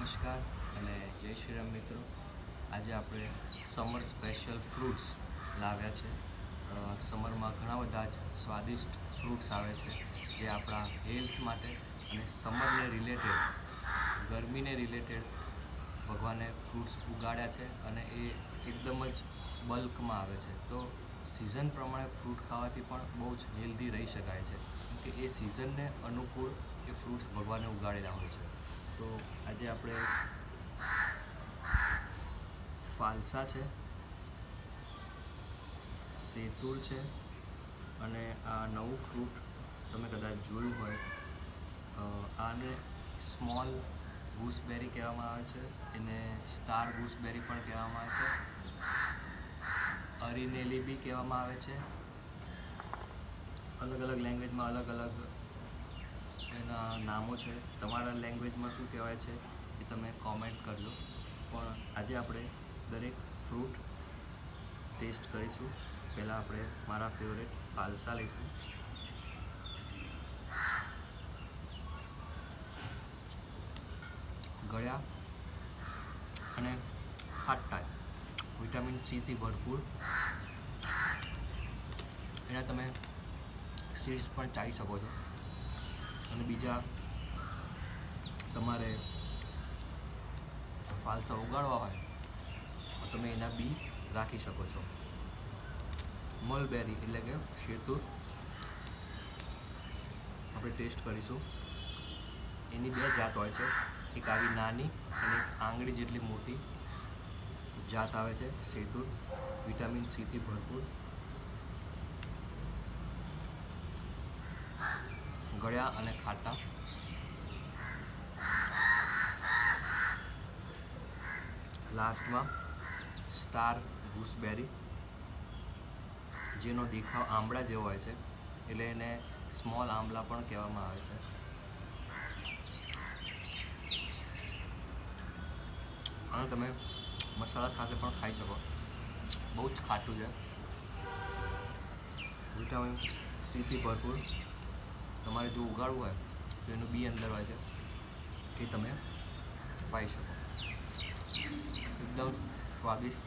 નમસ્કાર અને જય શ્રી રામ મિત્રો. આજે આપણે સમર સ્પેશિયલ ફ્રૂટ્સ લાવ્યા છે. સમરમાં ઘણા બધા જ સ્વાદિષ્ટ ફ્રૂટ્સ આવે છે જે આપણા હેલ્થ માટે અને સમરને રિલેટેડ ગરમીને રિલેટેડ ભગવાને ફ્રૂટ્સ ઉગાડ્યા છે અને એ એકદમ જ બલ્કમાં આવે છે. તો સિઝન પ્રમાણે ફ્રૂટ ખાવાથી પણ બહુ જ હેલ્ધી રહી શકાય છે કે એ સિઝનને અનુકૂળ એ ફ્રૂટ્સ ભગવાને ઉગાડેલા હોય છે. તો આજે આપણે ફાલસા છે, સેતુર છે અને આ નવું ફ્રૂટ તમે કદાચ જોયું હોય, આને સ્મોલ ગૂસબેરી કહેવામાં આવે છે, એને સ્ટાર ગૂસબેરી પણ કહેવામાં આવે છે, અરિનેલી બી કહેવામાં આવે છે. અલગ અલગ લેંગ્વેજમાં અલગ અલગ એના નામો છે. તમારા લેંગ્વેજમાં શું કહેવાય છે એ તમે કોમેન્ટ કરજો. પણ આજે આપણે દરેક ફ્રૂટ ટેસ્ટ કરીશું. પહેલાં આપણે મારા ફેવરેટ ફાલસા લઈશું. ગળ્યા અને ખાટા, વિટામિન સીથી ભરપૂર. એના તમે સીડ્સ પણ ચાવી શકો છો અને બીજા તમારે ફાલસા ઉગાડવા હોય તો તમે એના બી રાખી શકો છો. મલબેરી એટલે કે શેતુર આપણે ટેસ્ટ કરીશું. એની બે જાત હોય છે, એક આવી નાની અને એક આંગળી જેટલી મોટી જાત આવે છે. શેતુર વિટામિન સીથી ભરપૂર, ગળ્યા અને ખાટા. લાસ્ટમાં સ્ટાર ગૂસબેરી, જેનો દેખાવ આંબળા જેવો હોય છે એટલે એને સ્મોલ આંબલા પણ કહેવામાં આવે છે. આને તમે મસાલા સાથે પણ ખાઈ શકો. બહુ જ ખાટું છે, વિટામિન સીથી ભરપૂર. તમારે જો ઉગાડવું હોય તો એનું બી અંદર હોય છે, એ તમે પાઈ શકો. એકદમ સ્વાદિષ્ટ